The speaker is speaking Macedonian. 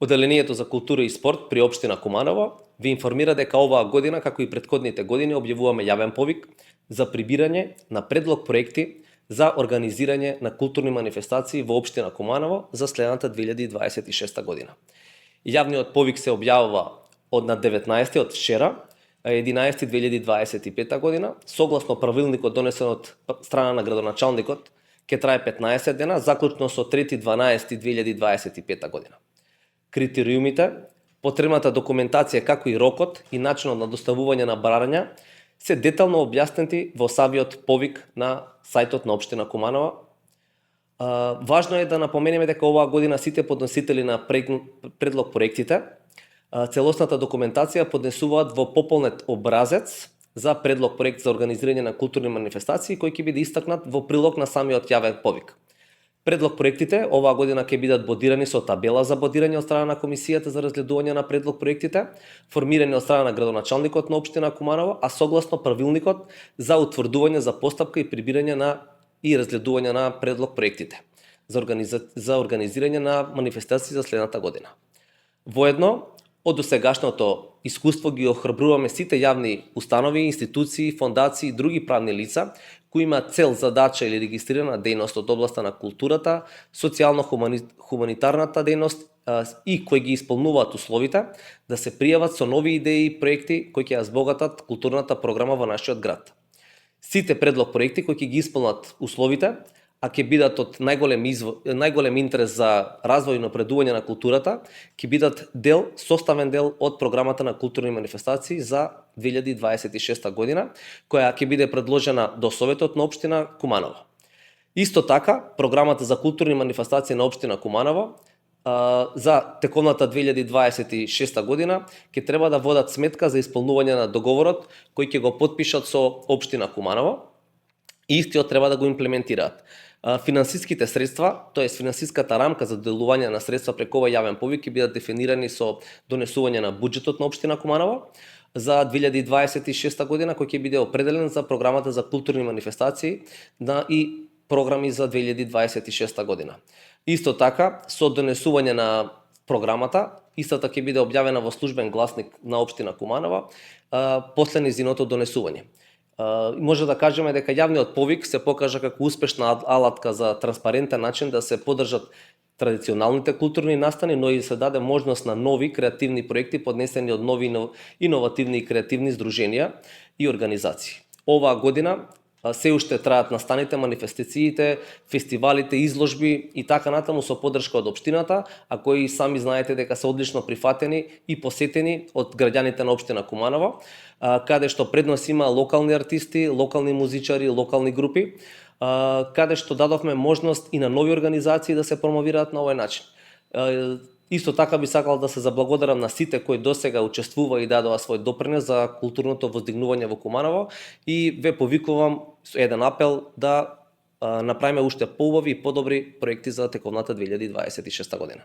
Оделението за култура и спорт при општина Куманово ви информира дека оваа година, како и претходните години, објавуваме јавен повик за прибирање на предлог проекти за организирање на културни манифестации во општина Куманово за следната 2026 година. Јавниот повик се објавува на 19 од вчера, 11.2025 година, согласно правилникот донесен од страна на градоначалникот, ќе трае 15 дена, заклучно со 3.12.2025 година. Критериумите, потребната документација, како и рокот и начинот на доставување на барања се детално објаснети во самиот повик на сајтот на општина Куманово. Важно е да напоменеме дека оваа година сите подносители на предлог проектите целосната документација поднесуваат во пополнет образец за предлог проект за организирање на културни манифестации кој ќе биде истакнат во прилог на самиот јавен повик. Предлог проектите оваа година ќе бидат бодирани со табела за бодирање од страна на комисијата за разгледување на предлог проектите, формирани од страна на градоначалникот на општина Куманово, а согласно правилникот за утврдување за постапка и прибирање на и разгледување на предлог проектите за организирање на манифестации за следната година. Воедно, од досегашното искуство ги охрабруваме сите јавни установи, институции, фондации и други правни лица кои имаат цел, задача или регистрирана дејност од областа на културата, социјално-хуманитарната дејност и кои ги исполнуваат условите да се пријават со нови идеи и проекти кои ќе ја збогатат културната програма во нашиот град. Сите предлог проекти кои ќе ги исполнат условите, а ќе бидат од најголем интерес за развој и напредување на културата, ќе бидат составен дел од програмата на културни манифестации за 2026 година, која ќе биде предложена до Советот на општина Куманово. Исто така, програмата за културни манифестации на општина Куманово за тековната 2026 година ќе треба да водат сметка за исполнување на договорот кој ќе го потпишат со општина Куманово и истиот треба да го имплементираат. Финансиските средства, тоест финансиската рамка за доделување на средства преку овој јавен повик ќе бидат дефинирани со донесување на буџетот на општина Куманово за 2026 година кој ќе биде определен за програмата за културни манифестации и програми за 2026 година. Исто така, со донесување на програмата, истата ќе биде објавена во службен гласник на општина Куманово после нејзиното донесување. Може да кажеме дека јавниот повик се покажа како успешна алатка за транспарентен начин да се поддржат традиционалните културни настани, но и се даде можност на нови креативни проекти поднесени од нови иновативни и креативни здруженија и организации. Оваа година се уште траат настаните, манифестациите, фестивалите, изложби и така натаму со поддршка од општината, а кои сами знаете дека се одлично прифатени и посетени од граѓаните на општина Куманово, каде што преднос има локални артисти, локални музичари, локални групи, каде што дадовме можност и на нови организации да се промовираат на овој начин. Исто така би сакал да се заблагодарам на сите кои досега учествува и дадоа свој допринес за културното воздигнување во Куманово и ве повикувам со еден апел да направиме уште поубави и подобри проекти за тековната 2026 година.